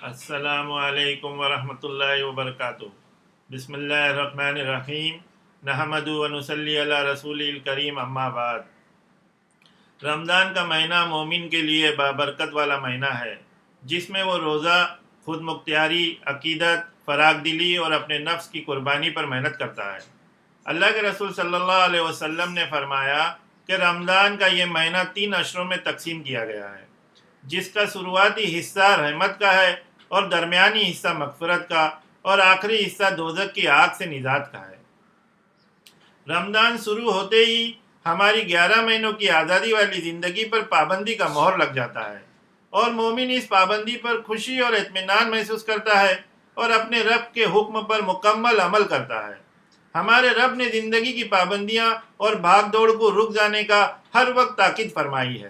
السلام علیکم ورحمۃ اللہ وبرکاتہ۔ بسم اللہ الرحمن الرحیم، نحمدہ و نصلی علی رسول الکریم، اما بعد۔ رمضان کا مہینہ مومن کے لیے بابرکت والا مہینہ ہے، جس میں وہ روزہ، خود مختاری، عقیدت، فراخ دلی اور اپنے نفس کی قربانی پر محنت کرتا ہے۔ اللہ کے رسول صلی اللہ علیہ وسلم نے فرمایا کہ رمضان کا یہ مہینہ 3 اشروں میں تقسیم کیا گیا ہے، جس کا شروعاتی حصہ رحمت کا ہے اور درمیانی حصہ مغفرت کا اور آخری حصہ دوزخ کی آگ سے نجات کا ہے۔ رمضان شروع ہوتے ہی ہماری 11 مہینوں کی آزادی والی زندگی پر پابندی کا مہر لگ جاتا ہے، اور مومن اس پابندی پر خوشی اور اطمینان محسوس کرتا ہے اور اپنے رب کے حکم پر مکمل عمل کرتا ہے۔ ہمارے رب نے زندگی کی پابندیاں اور بھاگ دوڑ کو رک جانے کا ہر وقت تاکید فرمائی ہے۔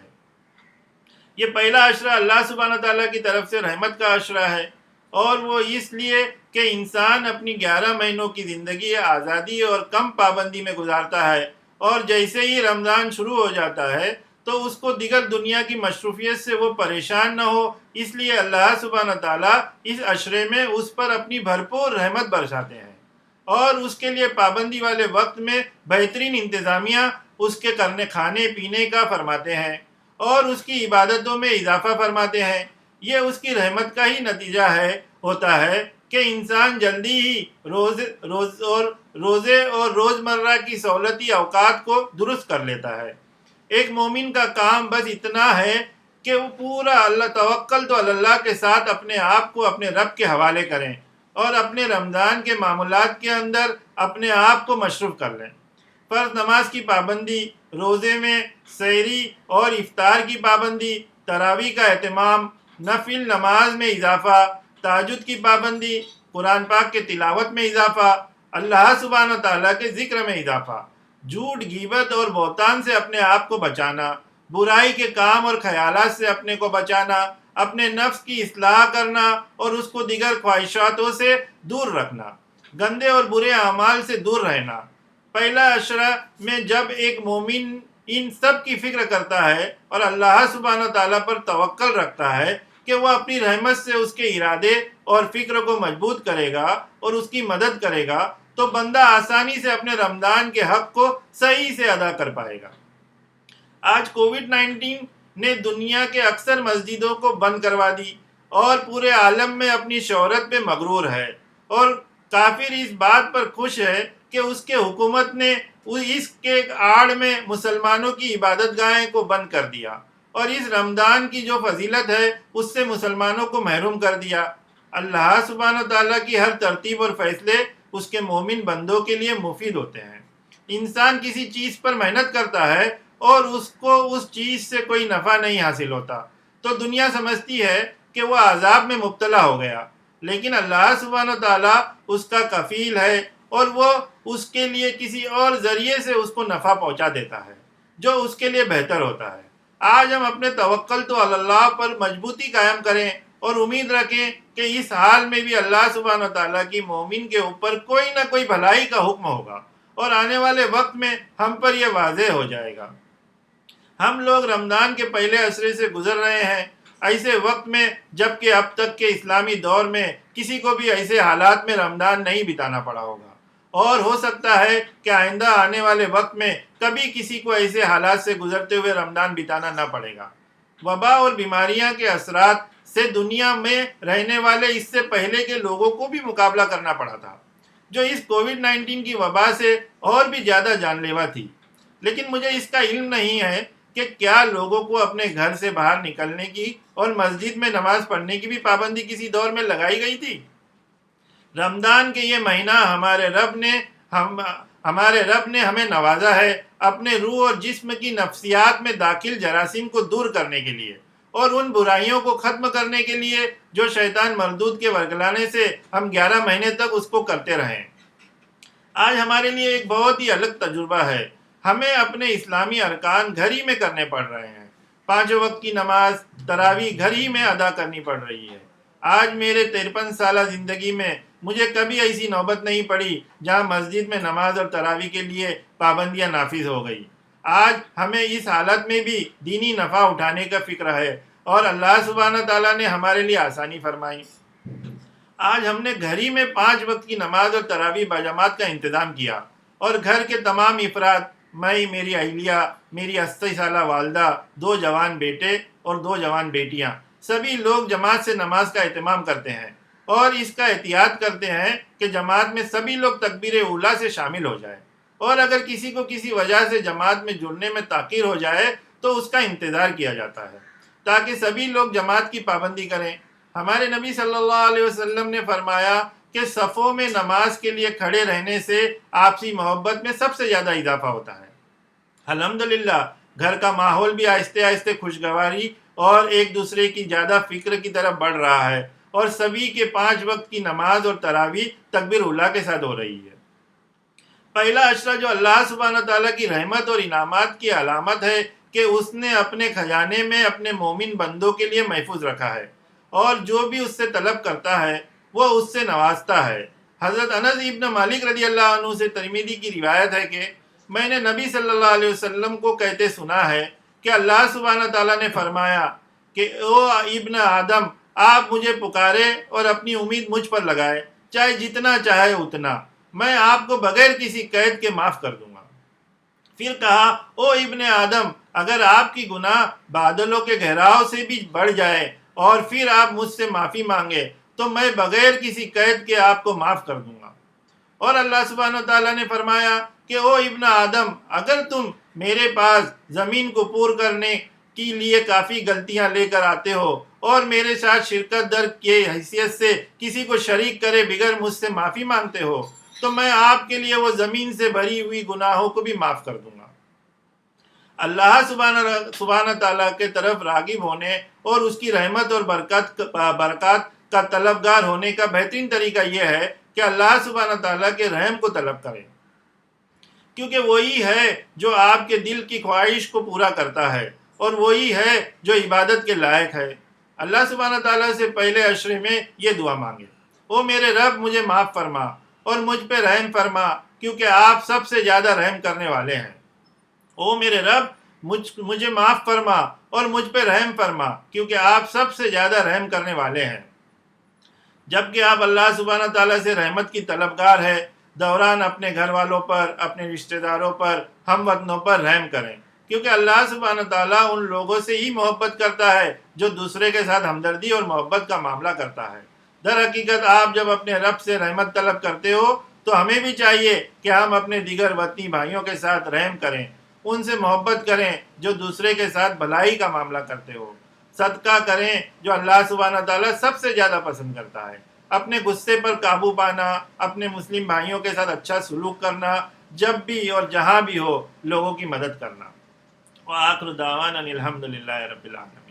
یہ پہلا عشرہ اللہ سبحانہ تعالیٰ کی طرف سے رحمت کا عشرہ ہے، اور وہ اس لیے کہ انسان اپنی 11 مہینوں کی زندگی آزادی اور کم پابندی میں گزارتا ہے، اور جیسے ہی رمضان شروع ہو جاتا ہے تو اس کو دیگر دنیا کی مصروفیت سے وہ پریشان نہ ہو، اس لیے اللہ سبحانہ تعالیٰ اس عشرے میں اس پر اپنی بھرپور رحمت برساتے ہیں، اور اس کے لیے پابندی والے وقت میں بہترین انتظامیہ اس کے کھانے پینے کا فرماتے ہیں اور اس کی عبادتوں میں اضافہ فرماتے ہیں۔ یہ اس کی رحمت کا ہی نتیجہ ہوتا ہے کہ انسان جلدی ہی روزے اور روزمرہ کی سہولتی اوقات کو درست کر لیتا ہے۔ ایک مومن کا کام بس اتنا ہے کہ وہ پورا توکل تو اللہ کے ساتھ اپنے آپ کو اپنے رب کے حوالے کریں اور اپنے رمضان کے معمولات کے اندر اپنے آپ کو مصروف کر لیں۔ فرض نماز کی پابندی، روزے میں سحری اور افطار کی پابندی، تراویح کا اہتمام، نفل نماز میں اضافہ، تہجد کی پابندی، قرآن پاک کے تلاوت میں اضافہ، اللہ سبحانہ تعالیٰ کے ذکر میں اضافہ، جھوٹ، غیبت اور بہتان سے اپنے آپ کو بچانا، برائی کے کام اور خیالات سے اپنے کو بچانا، اپنے نفس کی اصلاح کرنا اور اس کو دیگر خواہشاتوں سے دور رکھنا، گندے اور برے اعمال سے دور رہنا۔ پہلا عشرہ میں جب ایک مومن ان سب کی فکر کرتا ہے اور اللہ سبحانہ تعالیٰ پر توکل رکھتا ہے کہ وہ اپنی رحمت سے اس کے ارادے اور فکر کو مضبوط کرے گا اور اس کی مدد کرے گا، تو بندہ آسانی سے اپنے رمضان کے حق کو صحیح سے ادا کر پائے گا۔ آج کووڈ-19 نے دنیا کے اکثر مسجدوں کو بند کروا دی اور پورے عالم میں اپنی شہرت پہ مغرور ہے، اور کافر اس بات پر خوش ہے کہ اس کے حکومت نے اس کے آڑ میں مسلمانوں کی عبادت گاہیں کو بند کر دیا اور اس رمضان کی جو فضیلت ہے اس سے مسلمانوں کو محروم کر دیا۔ اللہ سبحانہ تعالیٰ کی ہر ترتیب اور فیصلے اس کے مومن بندوں کے لیے مفید ہوتے ہیں۔ انسان کسی چیز پر محنت کرتا ہے اور اس کو اس چیز سے کوئی نفع نہیں حاصل ہوتا تو دنیا سمجھتی ہے کہ وہ عذاب میں مبتلا ہو گیا، لیکن اللہ سبحانہ تعالیٰ اس کا کفیل ہے اور وہ اس کے لیے کسی اور ذریعے سے اس کو نفع پہنچا دیتا ہے جو اس کے لیے بہتر ہوتا ہے۔ آج ہم اپنے توکل تو اللہ پر مضبوطی قائم کریں اور امید رکھیں کہ اس حال میں بھی اللہ سبحانہ تعالیٰ کی مومن کے اوپر کوئی نہ کوئی بھلائی کا حکم ہوگا، اور آنے والے وقت میں ہم پر یہ واضح ہو جائے گا۔ ہم لوگ رمضان کے پہلے عشرے سے گزر رہے ہیں، ایسے وقت میں جبکہ اب تک کے اسلامی دور میں کسی کو بھی ایسے حالات میں رمضان نہیں بتانا پڑا ہوگا، اور ہو سکتا ہے کہ آئندہ آنے والے وقت میں کبھی کسی کو ایسے حالات سے گزرتے ہوئے رمضان بتانا نہ پڑے گا۔ وبا اور بیماریاں کے اثرات سے دنیا میں رہنے والے اس سے پہلے کے لوگوں کو بھی مقابلہ کرنا پڑا تھا، جو اس کووڈ-19 کی وبا سے اور بھی زیادہ جان لیوا تھی، لیکن مجھے اس کا علم نہیں ہے کہ کیا لوگوں کو اپنے گھر سے باہر نکلنے کی اور مسجد میں نماز پڑھنے کی بھی پابندی کسی دور میں لگائی گئی تھی۔ رمضان کے یہ مہینہ ہمارے رب نے ہمیں نوازا ہے اپنے روح اور جسم کی نفسیات میں داخل جراثیم کو دور کرنے کے لیے اور ان برائیوں کو ختم کرنے کے لیے جو شیطان مردود کے ورگلانے سے ہم 11 مہینے تک اس کو کرتے رہے۔ آج ہمارے لیے ایک بہت ہی الگ تجربہ ہے۔ ہمیں اپنے اسلامی ارکان گھر ہی میں کرنے پڑ رہے ہیں۔ 5 وقت کی نماز، تراویح گھر ہی میں ادا کرنی پڑ رہی ہے۔ آج میرے 53 سالہ زندگی میں مجھے کبھی ایسی نوبت نہیں پڑی جہاں مسجد میں نماز اور تراویح کے لیے پابندیاں نافذ ہو گئی۔ آج ہمیں اس حالت میں بھی دینی نفع اٹھانے کا فکر ہے، اور اللہ سبحانہ تعالیٰ نے ہمارے لیے آسانی فرمائی۔ آج ہم نے گھر ہی میں 5 وقت کی نماز اور تراویح باجماعت کا انتظام کیا، اور گھر کے تمام افراد، میں، میری اہلیہ، میری 80 سالہ والدہ، 2 جوان بیٹے اور 2 جوان بیٹیاں، سبھی لوگ جماعت سے نماز کا اہتمام کرتے ہیں اور اس کا احتیاط کرتے ہیں کہ جماعت میں سبھی لوگ تکبیر اولیٰ سے شامل ہو جائیں، اور اگر کسی کو کسی وجہ سے جماعت میں جڑنے میں تاخیر ہو جائے تو اس کا انتظار کیا جاتا ہے تاکہ سبھی لوگ جماعت کی پابندی کریں۔ ہمارے نبی صلی اللہ علیہ وسلم نے فرمایا کہ صفوں میں نماز کے لیے کھڑے رہنے سے آپسی محبت میں سب سے زیادہ اضافہ ہوتا ہے۔ الحمدللہ گھر کا ماحول بھی آہستہ آہستہ خوشگواری اور ایک دوسرے کی زیادہ فکر کی طرف بڑھ رہا ہے، اور سبھی کے 5 وقت کی نماز اور تراویح تکبیر اولیٰ کے ساتھ ہو رہی ہے۔ پہلا اشرہ جو اللہ سبحانہ تعالیٰ کی رحمت اور انعامات کی علامت ہے کہ اس نے اپنے خزانے میں اپنے مومن بندوں کے لیے محفوظ رکھا ہے، اور جو بھی اس سے طلب کرتا ہے وہ اس سے نوازتا ہے۔ حضرت انس ابن مالک رضی اللہ عنہ سے ترمذی کی روایت ہے کہ میں نے نبی صلی اللہ علیہ وسلم کو کہتے سنا ہے کہ اللہ سبحانہ تعالیٰ نے فرمایا کہ او ابن آدم، آپ مجھے پکارے اور اپنی امید مجھ پر لگائے، چاہے جتنا چاہے اتنا، میں آپ کو بغیر کسی قید کے معاف کر دوں گا۔ پھر کہا، او ابن آدم، اگر آپ کی گناہ بادلوں کے گہراؤ سے بھی بڑھ جائے اور پھر آپ مجھ سے معافی مانگے تو میں بغیر کسی قید کے آپ کو معاف کر دوں گا۔ اور اللہ سبحانہ تعالیٰ نے فرمایا کہ او ابن آدم، اگر تم میرے پاس زمین کو پور کرنے کے لیے کافی غلطیاں لے کر آتے ہو اور میرے ساتھ شرکت در کی حیثیت سے کسی کو شریک کرے بغیر مجھ سے معافی مانگتے ہو تو میں آپ کے لیے وہ زمین سے بھری ہوئی گناہوں کو بھی معاف کر دوں گا۔ اللہ سبحانہ تعالیٰ کے طرف راغب ہونے اور اس کی رحمت اور برکات کا طلبگار ہونے کا بہترین طریقہ یہ ہے کہ اللہ سبحانہ تعالیٰ کے رحم کو طلب کریں، کیونکہ وہی ہے جو آپ کے دل کی خواہش کو پورا کرتا ہے، اور وہی ہے جو عبادت کے لائق ہے۔ اللہ سبحانہ تعالیٰ سے پہلے عشرے میں یہ دعا مانگے، او میرے رب، مجھے معاف فرما اور مجھ پہ رحم فرما، کیونکہ آپ سب سے زیادہ رحم کرنے والے ہیں۔ او میرے رب، مجھے معاف فرما اور مجھ پہ رحم فرما، کیونکہ آپ سب سے زیادہ رحم کرنے والے ہیں۔ جبکہ آپ اللہ سبحانہ تعالیٰ سے رحمت کی طلبگار ہے، دوران اپنے گھر والوں پر، اپنے رشتہ داروں پر، ہم وطنوں پر رحم کریں، کیونکہ اللہ سبحانہ تعالیٰ ان لوگوں سے ہی محبت کرتا ہے جو دوسرے کے ساتھ ہمدردی اور محبت کا معاملہ کرتا ہے۔ در حقیقت آپ جب اپنے رب سے رحمت طلب کرتے ہو تو ہمیں بھی چاہیے کہ ہم اپنے دیگر وطنی بھائیوں کے ساتھ رحم کریں، ان سے محبت کریں جو دوسرے کے ساتھ بھلائی کا معاملہ کرتے ہو، صدقہ کریں جو اللہ سبحانہ تعالیٰ سب سے زیادہ پسند کرتا ہے، اپنے غصے پر قابو پانا، اپنے مسلم بھائیوں کے ساتھ اچھا سلوک کرنا، جب بھی اور جہاں بھی ہو لوگوں کی مدد کرنا۔ وآخر دعوانا الحمدللہ رب العالمین۔